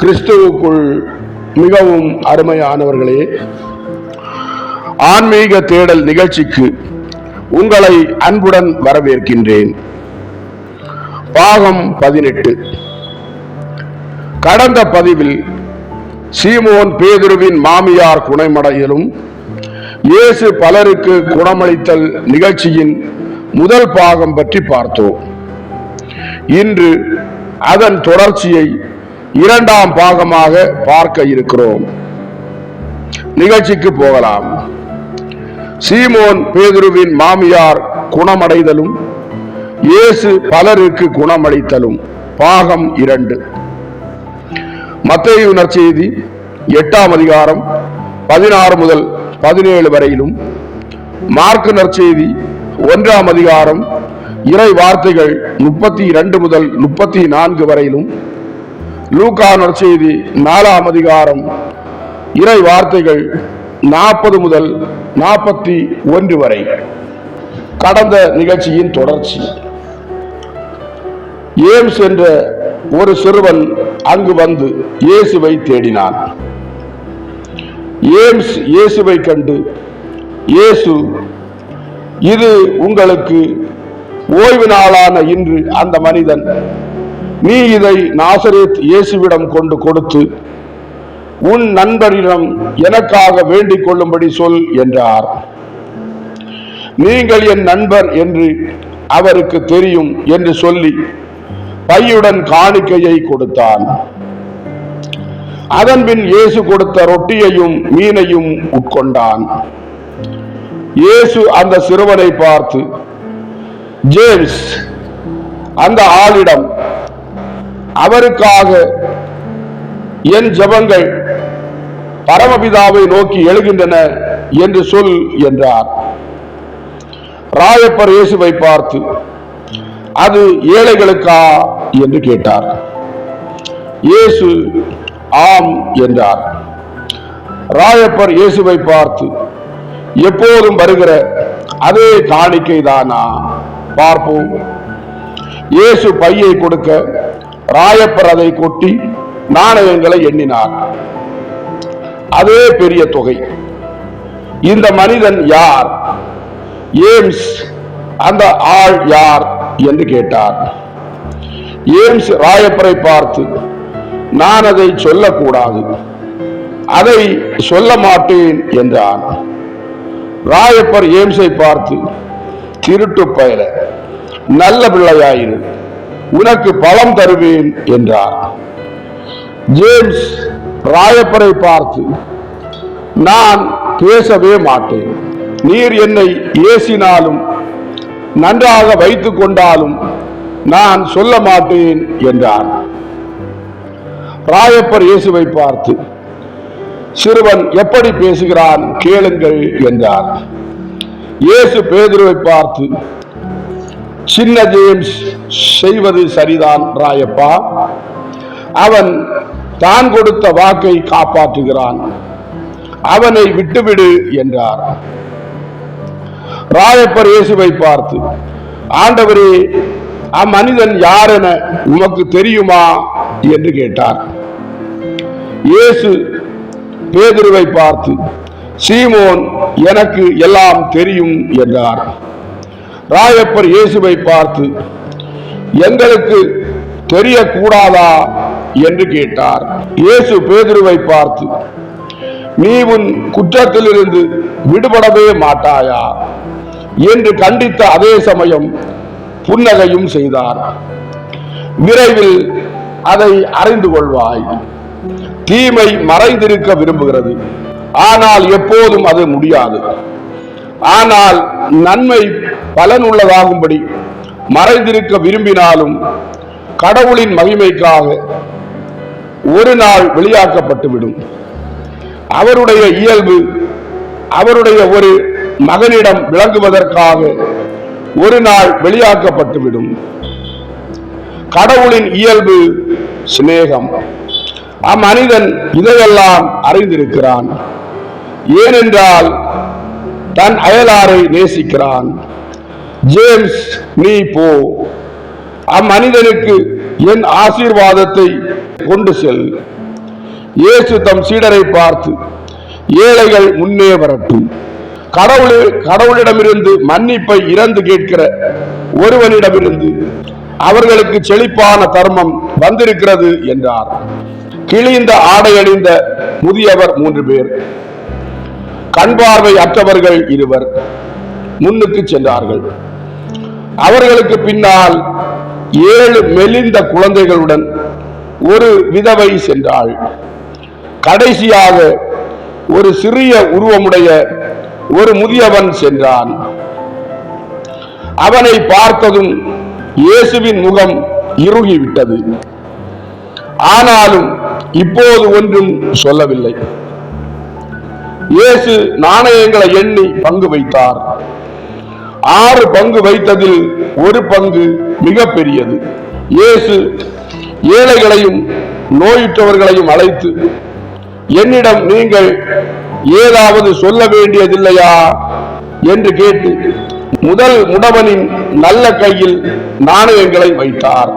கிறிஸ்துவுக்குள் மிகவும் அருமையானவர்களே, ஆன்மீக தேடல் நிகழ்ச்சிக்கு உங்களை அன்புடன் வரவேற்கின்றேன். பாகம் 18. கடந்த பதிவில் சீமோன் பேதுருவின் மாமியார் குணமடைதலும் இயேசு பலருக்கு குணமளித்தல் நிகழ்ச்சியின் முதல் பாகம் பற்றி பார்த்தோம். இன்று அதன் தொடர்ச்சியை இரண்டாம் பாகமாக பார்க்க இருக்கிறோம். நிகழ்ச்சிக்கு போகலாம். சீமோன் பேதுருவின் மாமியார் குணமடைதலும் இயேசு பலருக்கு குணமளித்தலும் பாகம் 2. மத்தேயு நற்செய்தி 8ஆம் அதிகாரம் 16 முதல் 17 வரையிலும், மார்க்கு நற்செய்தி 1ஆம் அதிகாரம் இறை வார்த்தைகள் 32 முதல் 34 வரையிலும், லூக்கா நற்செய்தி 4ஆம் அதிகாரம் இறை வார்த்தைகள் 40 முதல் 41 வரை. கடந்த நிகழ்ச்சியின் தொடர்ச்சி. ஏம்ஸ் என்ற ஒரு சிறுவன் அங்கு வந்து இயேசுவை தேடினான். ஏம்ஸ் இயேசுவை கண்டு, இயேசு, இது உங்களுக்கு ஓய்வு நாளான இன்று அந்த மனிதன், நீ இதை நாசரேத் இயேசுவிடம் கொண்டு கொடுத்து உன் நண்பரிடம் எனக்காக வேண்டிக் கொள்ளும்படி சொல் என்றார். நீங்கள் என் நண்பர் என்று அவருக்கு தெரியும் என்று சொல்லி பையுடன் காணிக்கையை கொடுத்தான். அதன்பின் இயேசு கொடுத்த ரொட்டியையும் மீனையும் உட்கொண்டான். இயேசு அந்த சிறுவனை பார்த்து, ஜேம்ஸ், அந்த ஆளிடம் அவருக்காக என் ஜெபங்கள் பரமபிதாவை நோக்கி எழுகின்றன என்று சொல் என்றார். ராயப்பர் இயேசுவை பார்த்து, அது ஏழைகளுக்கா என்று கேட்டார். இயேசு ஆம் என்றார். ராயப்பர் இயேசுவை பார்த்து, எப்போதும் வருகிற அதே காணிக்கை தானா? பார்ப்போம். இயேசு பையை கொடுக்க ராயப்பர் அதை கொட்டி நாணயங்களை எண்ணினார். அதே பெரிய தொகை. இந்த மனிதன் யார்? ஏம்ஸ், அந்த ஆள் யார் என்று கேட்டார். ஏம்ஸ் ராயப்பரை பார்த்து, நான் அதை சொல்லக்கூடாது, அதை சொல்ல மாட்டேன் என்றான். ராயப்பர் ஏம்ஸை பார்த்து, திருட்டு பயல, நல்ல பிள்ளையாயிரு, உனக்கு பழம் தருவேன் என்றார். ஜேம்ஸ் ராயப்பரை பார்த்து, நான் பேசவே மாட்டேன், நீர் என்னை ஏசினாலும் நன்றாக வைத்துக் கொண்டாலும் நான் சொல்ல மாட்டேன் என்றார். ராயப்பர் இயேசுவை பார்த்து, சிறுவன் எப்படி பேசுகிறான் கேளுங்கள் என்றார். இயேசு பேதுருவை பார்த்து, சின்ன ஜேம்ஸ் செய்வது சரிதான் ராயப்பா, அவன் தான் கொடுத்த வாக்கை காப்பாற்றுகிறான், அவனை விட்டுவிடு என்றார். ராயப்பர் இயேசுவை பார்த்து, ஆண்டவரே, அம்மனிதன் யார் என உமக்கு தெரியுமா என்று கேட்டார். இயேசு பேதுருவை பார்த்து, சீமோன், எனக்கு எல்லாம் தெரியும் என்றார். ராயப்பர் இயேசுவை பார்த்து, எங்களுக்கு தெரியக்கூடாதா என்று கேட்டார். இயேசு பேதுருவை பார்த்து, நீ உன் குற்றத்திலிருந்து விடுபடவே மாட்டாயா என்று கண்டித்த அதே சமயம் புன்னகையும் செய்தார். விரைவில் அதை அறிந்து கொள்வாய். தீமை மறைந்திருக்க விரும்புகிறது, ஆனால் எப்போதும் அது முடியாது. ஆனால் நன்மை பலனுள்ளதாகும்படி மறைந்திருக்க விரும்பினாலும் கடவுளின் மகிமைக்காக ஒரு நாள் வெளியாக்கப்பட்டுவிடும். அவருடைய இயல்பு அவருடைய ஒரு மகனிடம் விளங்குவதற்காக ஒரு நாள் வெளியாக்கப்பட்டுவிடும். கடவுளின் இயல்பு சிநேகம். அம்மனிதன் இதையெல்லாம் அறிந்திருக்கிறான். ஏனென்றால் தன் அயலாரை நேசிக்கிறான். ஜேம்ஸ், நீ போ, அம்மனிதனுக்கு என் ஆசீர்வாதத்தை கொண்டு செல். இயேசு தம் சீடரை பார்த்து, ஏழைகள் முன்னே வரட்டும், கடவுளிடமிருந்து மன்னிப்பை இறந்து கேட்கிற ஒருவனிடமிருந்து அவர்களுக்கு செழிப்பான தர்மம் வந்திருக்கிறது என்றார். கிழிந்த ஆடை அணிந்த முதியவர் 3 பேர், கண் பார்வை அற்றவர்கள் 2 முன்னுக்கு சென்றார்கள். அவர்களுக்கு பின்னால் 7 மெலிந்த குழந்தைகளுடன் ஒரு விதவை சென்றாள். கடைசியாக ஒரு சிறிய உருவமுடைய ஒரு முதியவன் சென்றான். அவனை பார்த்ததும் இயேசுவின் முகம் இறுகிவிட்டது. ஆனாலும் இப்போது ஒன்றும் சொல்லவில்லை. இயேசு நாணயங்களை எண்ணி பங்கு வைத்தார். 6 பங்கு வைத்ததில் 1 பங்கு மிக பெரியது. இயேசு ஏழைகளையும் நோயுற்றவர்களையும் அழைத்து, என்னிடம் நீங்கள் ஏதாவது சொல்ல வேண்டியதில்லையா என்று கேட்டு முதல் முடவனின் நல்ல கையில் நாணயங்களை வைத்தார்.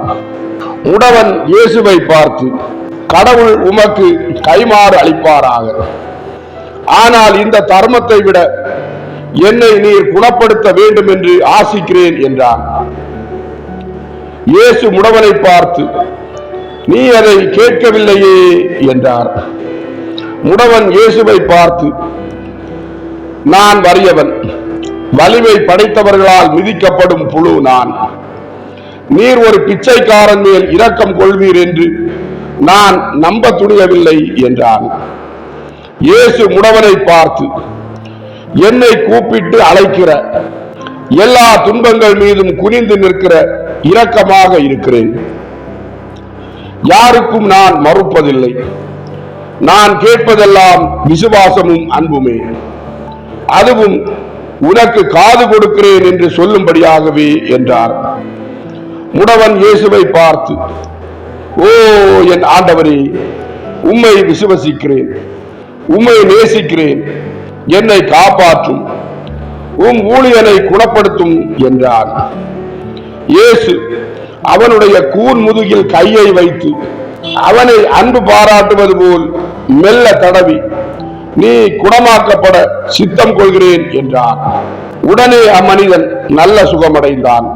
முடவன் இயேசுவை பார்த்து, கடவுள் உமக்கு கைமாறு அளிப்பாராக. ஆனால் இந்த தர்மத்தை விட என்னை நீர் குணப்படுத்த வேண்டும் என்று ஆசிக்கிறேன் என்றான். இயேசு முடவனை பார்த்து, நீ அதை கேட்கவில்லையே என்றார். முடவன் இயேசுவை பார்த்து, நான் வறியவன், வலிமை படைத்தவர்களால் மிதிக்கப்படும் புழு நான். நீர் ஒரு பிச்சைக்காரன் மேல் இரக்கம் கொள்வீர் என்று நான் நம்ப துணியவில்லை என்றான். இயேசு முடவனை பார்த்து, என்னை கூப்பிட்டு அழைக்கிற எல்லா துன்பங்கள் மீதும் குனிந்து நிற்கிற இரக்கமாக இருக்கிறேன். யாருக்கும் நான் மறுப்பதில்லை. நான் கேட்பதெல்லாம் விசுவாசமும் அன்புமே. அதுவும் உனக்கு காது கொடுக்கிறேன் என்று சொல்லும்படியாகவே என்றார். முடவன் இயேசுவை பார்த்து, ஓ என் ஆண்டவரே, உம்மை விசுவசிக்கிறேன், உம்மை நேசிக்கிறேன், என்னை காப்பாற்றும், உம் ஊழியனை குணப்படுத்தும் என்றார். இயேசு அவனுடைய கூன் முதுகில் கையை வைத்து அவனை அன்பு பாராட்டுவது போல் மெல்ல தடவி, நீ குணமாக்கப்பட சித்தம் கொள்கிறேன் என்றார். உடனே அம்மனிதன் நல்ல சுகமடைந்தான்.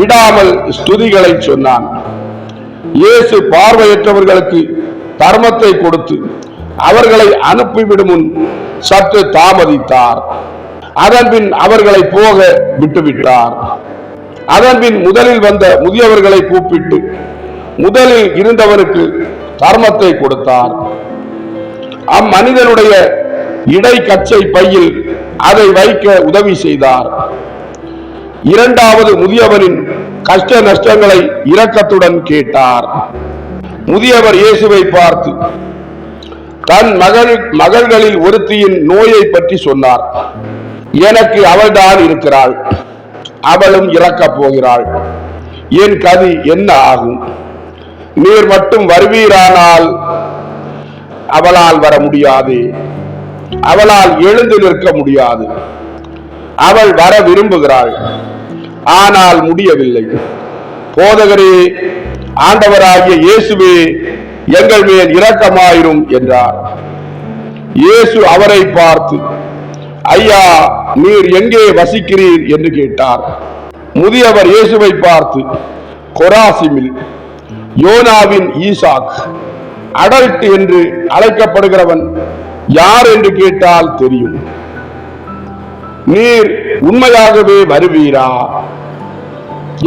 விடாமல் ஸ்துதிகளை சொன்னான். இயேசு பார்வையற்றவர்களுக்கு தர்மத்தை கொடுத்து அவர்களை அனுப்பிவிடும் முன் சற்று தாமதித்தார். அதன்பின் அவர்களை போக விட்டுவிட்டார். அதன்பின் முதலில் வந்த முதியவர்களை கூப்பிட்டு முதலில் இருந்தவருக்கு தர்மத்தை கொடுத்தார். அம்மனிதனுடைய இடைக்கச்சை பையில் அதை வைக்க உதவி செய்தார். 2வது முதியவரின் கஷ்ட நஷ்டங்களை இரக்கத்துடன் கேட்டார். முதியவர் இயேசுவை பார்த்து தன் மகள்களில் ஒருத்தியின் நோயை பற்றி சொன்னார். எனக்கு அவள்தான் இருக்கிறாள், அவளும் இறக்கப் போகிறாள், என் கதி என்ன ஆகும்? நீர் மட்டும் வருவீரானால் அவளால் வர முடியாது, அவளால் எழுந்து நிற்க முடியாது. அவள் வர விரும்புகிறாள், ஆனால் முடியவில்லை. போதகரே, ஆண்டவராகிய இயேசுவே, எங்கள் மேல் இரக்கமாயிரும் என்றார். இயேசு அவரை பார்த்து, ஐயா, நீர் எங்கே வசிக்கிறீர் என்று கேட்டார். முதியவர் இயேசுவை பார்த்து, கொராசிமில் யோனாவின் ஈசாக் அடல்ட் என்று அழைக்கப்படுகிறவன் யார் என்று கேட்டால் தெரியும். நீர் உண்மையாகவே வருவீரா?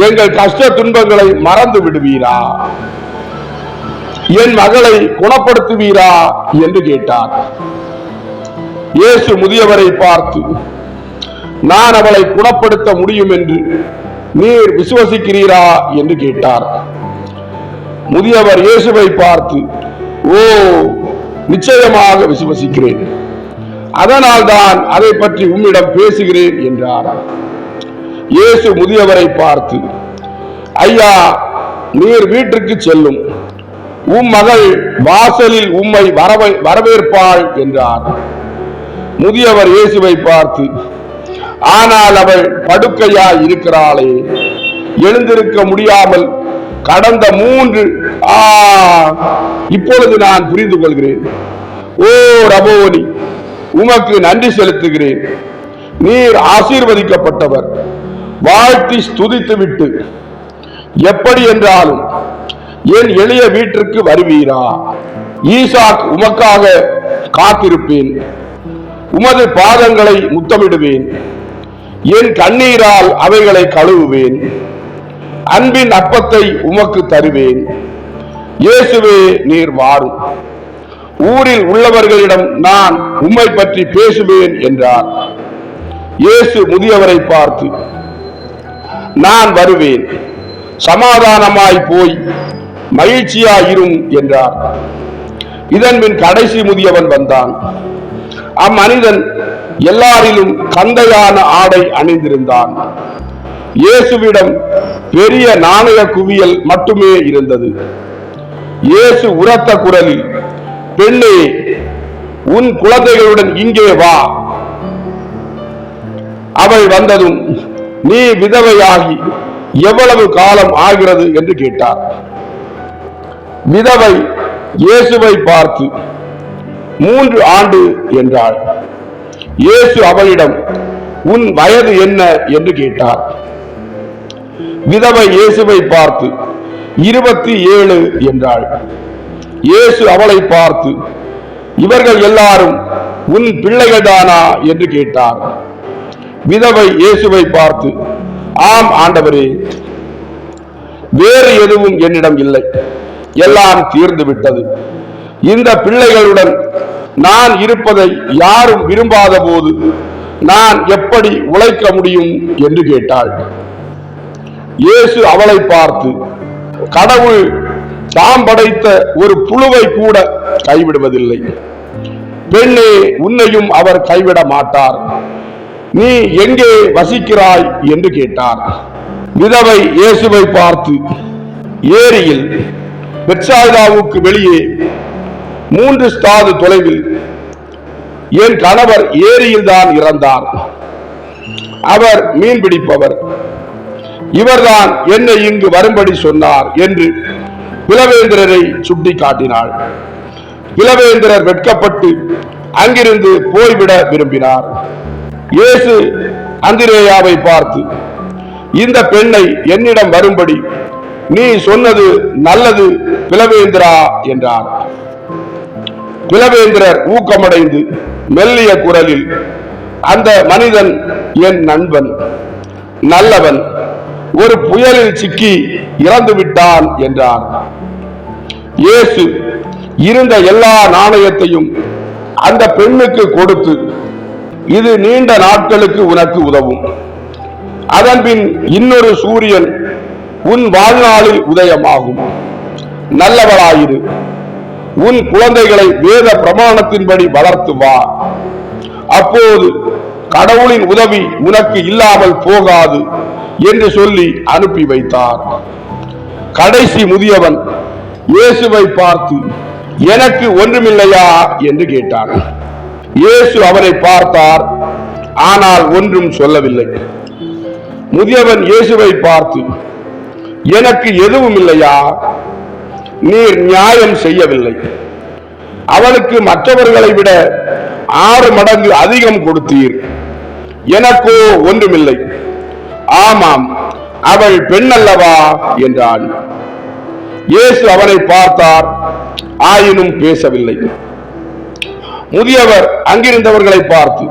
எங்கள் கஷ்ட துன்பங்களை மறந்து விடுவீரா? என் மகளை குணப்படுத்துவீரா என்று கேட்டார். இயேசு முதியவரை பார்த்து, நான் அவளை குணப்படுத்த முடியும் என்று நீர் விசுவசிக்கிறீரா என்று கேட்டார். முதியவர் இயேசுவை பார்த்து, ஓ, நிச்சயமாக விசுவசிக்கிறேன், அதனால் தான் அதை பற்றி உம்மிடம் பேசுகிறேன் என்றார். இயேசு முதியவரை பார்த்து, ஐயா, நீர் வீட்டிற்கு செல்லும், உம் மகள் வாசலில் உம்மை வரவேற்பாள் என்றார். முதியவர் இயேசுவை பார்த்து, ஆனால் அவள் படுக்கையாய் இருக்கிறாளே, எழுந்திருக்க முடியாமல் கடந்த 3 இப்பொழுது நான் புரிந்து கொள்கிறேன். ஓ ரபோனி, உமக்கு நன்றி செலுத்துகிறேன். நீர் ஆசீர்வதிக்கப்பட்டவர். வாழ்த்தி ஸ்துதித்து விட்டு, எப்படி என்றாலும் என் எளிய வீட்டிற்கு வருவீரா? ஈசாக் உமக்காக காத்திருப்பேன். உமது பாதங்களை முத்தமிடுவேன். என் கண்ணீரால் அவைகளை கழுவுவேன். அன்பின் அப்பத்தை உமக்கு தருவேன். இயேசுவே, நீர் வாரும். ஊரில் உள்ளவர்களிடம் நான் உம்மை பற்றி பேசுவேன் என்றார். இயேசு முதியவரை பார்த்து, நான் வருவேன், சமாதானமாய் போய் மகிழ்ச்சியாயிரும் என்றார். இதன்பின் கடைசி முதியவன் வந்தான். அம்மனிதன் எல்லாரிலும் கந்தையான ஆடை அணிந்திருந்தான். இயேசுவிடம் பெரிய நாணய குவியல் மட்டுமே இருந்தது. இயேசு உரத்த குரலில், பெண்ணே, உன் குழந்தைகளுடன் இங்கே வா. அவள் வந்ததும், நீ விதவையாகி எவ்வளவு காலம் ஆகிறது என்று கேட்டார். விதவை இயேசுவை பார்த்து 3 ஆண்டு என்றாள். இயேசு அவளிடம், உன் வயது என்ன என்று கேட்டார். விதவை இயேசுவை பார்த்து 27 என்றாள். இயேசு அவளை பார்த்து, இவர்கள் எல்லாரும் உன் பிள்ளைகள்தானா என்று கேட்டார். விதவை இயேசுவை பார்த்து, ஆம் ஆண்டவரே, வேறு எதுவும் என்னிடம் இல்லை, எல்லாம் தீர்ந்து விட்டது. இந்த பிள்ளைகளுடன் நான் இருப்பதை யாரும் விரும்பாத போது நான் எப்படி உழைக்க முடியும் என்று கேட்டாள். இயேசு அவளை பார்த்து, கடவுள் தாம் படைத்த ஒரு புழுவை கூட கைவிடுவதில்லை. பெண்ணே, உன்னையும் அவர் கைவிட மாட்டார். நீ எங்கே வசிக்கிறாய் என்று கேட்டார். விதவை இயேசுவை பார்த்து, ஏரியில், பெத்சாய்தாவுக்கு வெளியே 3 ஸ்தாது தொலைவில் என் கணவர் ஏரியில் தான் இறந்தார். அவர் மீன் பிடிப்பவர். இவர்தான் என்னை இங்கு வரும்படி சொன்னார் என்று பிலவேந்திரரை சுட்டி காட்டினாள். பிலவேந்திரர் வெட்கப்பட்டு அங்கிருந்து போய்விட விரும்பினார். இயேசு அந்திரேயாவை பார்த்து, இந்த பெண்ணை என்னிடம் வரும்படி நீ சொன்னது நல்லது பிலவேந்திரா என்றார். பிலவேந்திரர் ஊக்கமடைந்து மெல்லிய குரலில், அந்த மனிதன் என் நண்பன், நல்லவன், ஒரு புயலில் சிக்கி இறந்து விட்டான் என்றார். இயேசு இருந்த எல்லா நாணயத்தையும் அந்த பெண்ணுக்கு கொடுத்து, இது நீண்ட நாட்களுக்கு உனக்கு உதவும். அதன்பின் இன்னொரு சூரியன் உன் வாழ்நாளில் உதயமாகும். நல்லவளாயிரு. உன் குழந்தைகளை வேத பிரமாணத்தின்படி வளர்த்து வா. அப்போது கடவுளின் உதவி உனக்கு இல்லாமல் போகாது என்று சொல்லி அனுப்பி வைத்தார். கடைசி முதியவன் இயேசுவை பார்த்து, எனக்கு ஒன்றுமில்லையா என்று கேட்டான். இயேசு அவனை பார்த்தார், ஆனால் ஒன்றும் சொல்லவில்லை. முதியவன் இயேசுவை பார்த்து, எனக்கு எதுவும் இல்லையா? நீர் நியாயம் செய்யவில்லை. அவளுக்கு மற்றவர்களை விட 6 மடங்கு அதிகம் கொடுத்தீர். எனக்கோ ஒன்றுமில்லை. ஆமாம், அவள் பெண்ணல்லவா என்றான். இயேசு அவனை பார்த்தார், ஆயினும் பேசவில்லை. முதியவர் அங்கிருந்தவர்களை பார்த்து,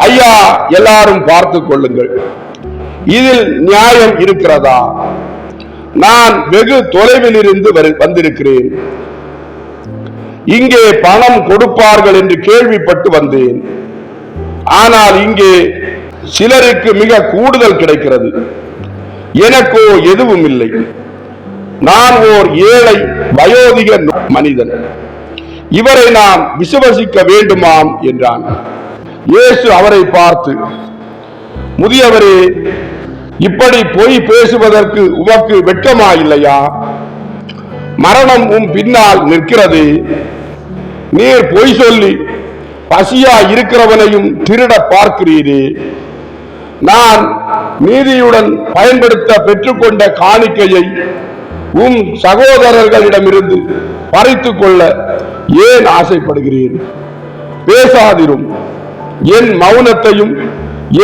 ஐயா, எல்லாரும் பார்த்துக் கொள்ளுங்கள், இதில் நியாயம் இருக்கிறதா? நான் வெகு தொலைவில் இருந்து வந்திருக்கிறேன். இங்கே பணம் கொடுப்பார்கள் என்று கேள்விப்பட்டு வந்தேன். ஆனால் இங்கே சிலருக்கு மிக கூடுதல் கிடைக்கிறது. எனக்கோ எதுவும் இல்லை. நான் ஓர் ஏழை வயோதிக மனிதன். இவரை நாம் விசுவசிக்க வேண்டுமாம் என்றான். இயேசு அவரை பார்த்து, முதியவரே, இப்படி பொய் பேசுவதற்கு உமக்கு வெட்கமா இல்லையா? மரணம் உம் பின்னால் நிற்கிறது. நீர் பொய் சொல்லி பசியா இருக்கிறவனையும் திருட பார்க்கிறீரே. நான் நீதியுடன் பயன்படுத்த பெற்றுக்கொண்ட காணிக்கையை உம் சகோதரர்களிடமிருந்து பறித்துக் கொள்ள ஏன் ஆசைப்படுகிறீர்? பேசாதிரும். என் மௌனத்தையும்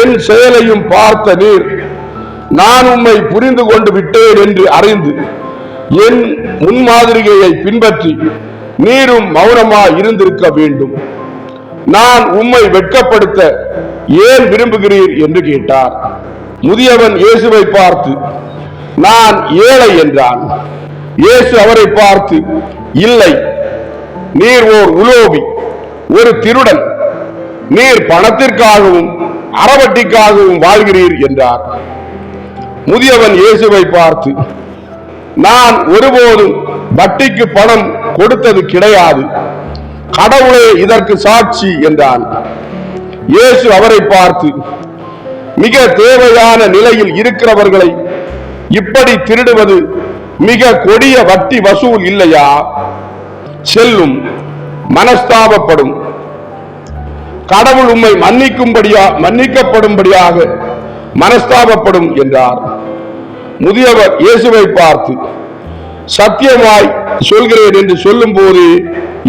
என் செயலையும் பார்த்த நீர், நான் உம்மை புரிந்து கொண்டு விட்டேன் என்று அறிந்து என் முன்மாதிரிகையை பின்பற்றி நீரும் மௌனமாய் இருந்திருக்க வேண்டும். நான் உம்மை வெட்கப்படுத்த ஏன் விரும்புகிறீர் என்று கேட்டார். முதியவன் இயேசுவை பார்த்து, நான் ஏழை என்றான். இயேசு அவரை பார்த்து, இல்லை, நீர் ஓர் உலோபி, ஒரு திருடன். நீர் பணத்திற்காகவும் அறவட்டிக்காகவும் வாழ்கிறீர் என்றார். முதியவன் இயேசுவை பார்த்து, நான் ஒருபோதும் வட்டிக்கு பணம் கொடுத்தது கிடையாது, கடவுளே இதற்கு சாட்சி என்றான். இயேசு அவரை பார்த்து, மிக தேவையான நிலையில் இருக்கிறவர்களை இப்படி திருடுவது மிக கொடிய வட்டி வசூல் இல்லையா? செல்லும், மனஸ்தாபப்படும். கடவுள் உம்மை மன்னிக்கப்படும்படியாக மனஸ்தாபப்படும் என்றார். முதியவர் இயேசுவை பார்த்து, சத்தியமாய் சொல்கிறேன் என்று சொல்லும் போது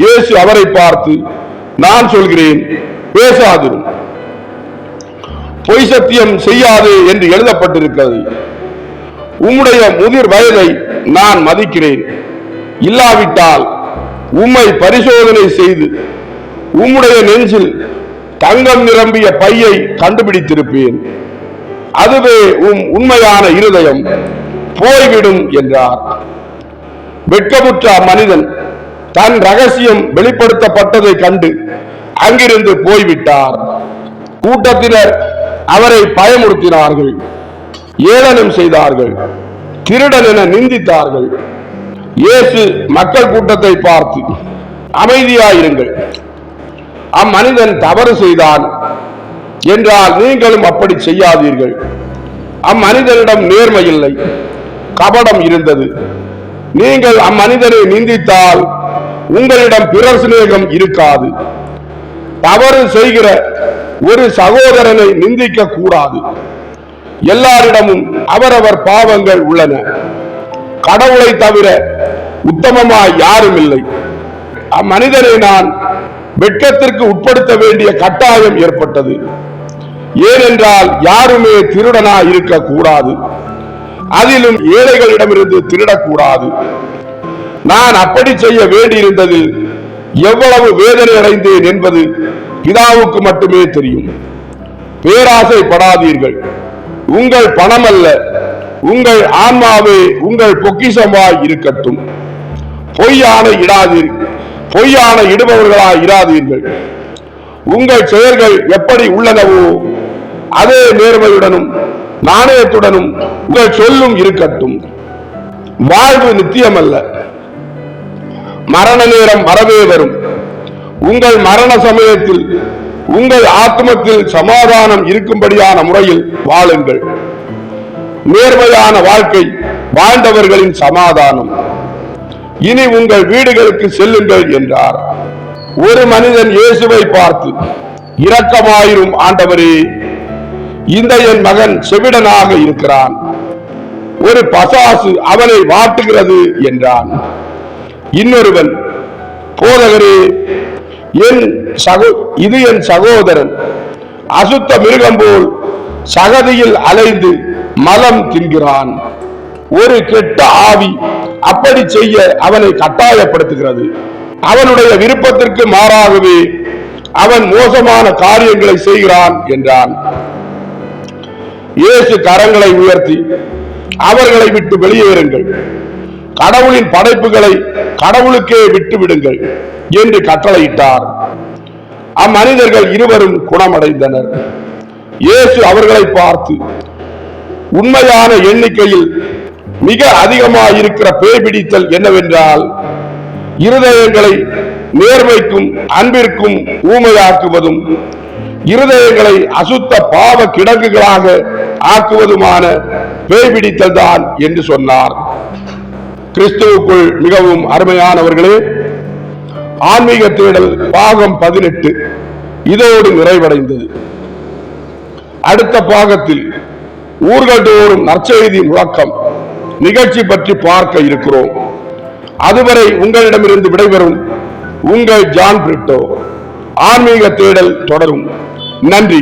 இயேசு அவரை பார்த்து, நான் சொல்கிறேன், பேசாதிரும். பொய் சத்தியம் செய்யாதே என்று எழுதப்பட்டிருக்கிறது. உம்முடைய முதிர் வயதை நான் மதிக்கிறேன். இல்லாவிட்டால் உம்மை பரிசோதனை செய்து உம்முடைய நெஞ்சில் தங்கம் நிரம்பிய பையை கண்டுபிடித்திருப்பேன். அதுவே உண்மையான இருதயம் போய்விடும் என்றார். வெட்கமுற்ற மனிதன் தன் ரகசியம் வெளிப்படுத்தப்பட்டதை கண்டு அங்கிருந்து போய்விட்டார். கூட்டத்தினர் அவரை பயமுறுத்தினார்கள், ஏளனம் செய்தார்கள், திருடன் என நிந்தித்தார்கள். இயேசு மக்கள் கூட்டத்தை பார்த்து, அமைதியாயிருங்கள், அம்மனிதன் தவறு செய்தான் என்றால் நீங்களும் அப்படி செய்யாதீர்கள். அம்மனிதனிடம் நேர்மை இல்லை, கபடம் இருந்தது. நீங்கள் அம்மனிதனை நிந்தித்தால் உங்களிடம் பிறர் சிநேகம் இருக்காது. தவறு செய்கிற ஒரு சகோதரனை நிந்திக்க கூடாது. எல்லாரிடமும் அவரவர் பாவங்கள் உள்ளன. கடவுளை தவிர உத்தமமாய் யாரும் இல்லை. அம்மனிதனை நான் வெட்கத்திற்கு உட்படுத்த வேண்டிய கட்டாயம் ஏற்பட்டது. ஏனென்றால் யாருமே திருடனாய் இருக்க கூடாது, அதிலும் ஏழைகளிடமிருந்து திருடக்கூடாது. நான் அப்படி செய்ய வேண்டியிருந்ததில் எவ்வளவு வேதனை அடைந்தேன் என்பது பிதாவுக்கு மட்டுமே தெரியும். பேராசைப்படாதீர்கள். உங்கள் பணம் அல்ல, உங்கள் ஆன்மாவே உங்கள் பொக்கிஷமாய் இருக்கட்டும். பொய்யான இடுபவர்களாய் இராதீர்கள். உங்கள் செயல்கள் எப்படி உள்ளனவோ அதே நேர்மையுடனும் நாணயத்துடனும் உங்கள் சொல்லும் இருக்கட்டும். வாழ்வு நித்தியமல்ல, மரண நேரம் வரவே வரும். உங்கள் மரண சமயத்தில் உங்கள் ஆத்மத்தில் சமாதானம் இருக்கும்படியான முறையில் வாழுங்கள். நேர்மையான வாழ்க்கை வாழ்ந்தவர்களின் சமாதானம். இனி உங்கள் வீடுகளுக்கு செல்லுங்கள் என்றார். ஒரு மனிதன் இயேசுவை பார்த்து, இரக்கமாயிரும் ஆண்டவரே, இந்த என் மகன் செவிடனாக இருக்கிறான், ஒரு பசாசு அவனை வாட்டுகிறது என்றான். இன்னொருவன், போதகரே, இது என் சகோதரன், அசுத்த மிருகம் போல் சகதியில் அலைந்து மலம் தின்கிறான். ஒரு கெட்ட ஆவி அப்படி செய்ய அவனை கட்டாயப்படுத்துகிறது. அவனுடைய விருப்பத்திற்கு மாறாகவே அவன் மோசமான காரியங்களை செய்கிறான் என்றான். இயேசு கரங்களை உயர்த்தி, அவர்களை விட்டு வெளியேறுங்கள், கடவுளின் படைப்புகளை கடவுளுக்கே விட்டு விடுங்கள் என்று கட்டளையிட்டார். அம்மனிதர்கள் இருவரும் குணமடைந்தனர். இயேசு அவர்களை பார்த்து, உண்மையான எண்ணிக்கையில் மிக அதிகமாயிருக்கிற பேய்பிடித்தல் என்னவென்றால், இருதயங்களை நேர்மைக்கும் அன்பிற்கும் ஊமையாக்குவதும் இருதயங்களை அசுத்த பாவ கிடங்குகளாக ஆக்குவதுமான பேய்பிடித்தல் தான் என்று சொன்னார். கிறிஸ்துவுக்குள் மிகவும் அருமையானவர்களே, ஆன்மீக தேடல் பாகம் 18 இதோடு நிறைவடைந்தது. அடுத்த பாகத்தில் ஊர்கள் தோறும் நற்செய்தி முழக்கம் நிகழ்ச்சி பற்றி பார்க்க இருக்கிறோம். அதுவரை உங்களிடமிருந்து விடைபெறும் உங்கள் ஜான் பிரிட்டோ. ஆன்மீக தேடல் தொடரும். நன்றி.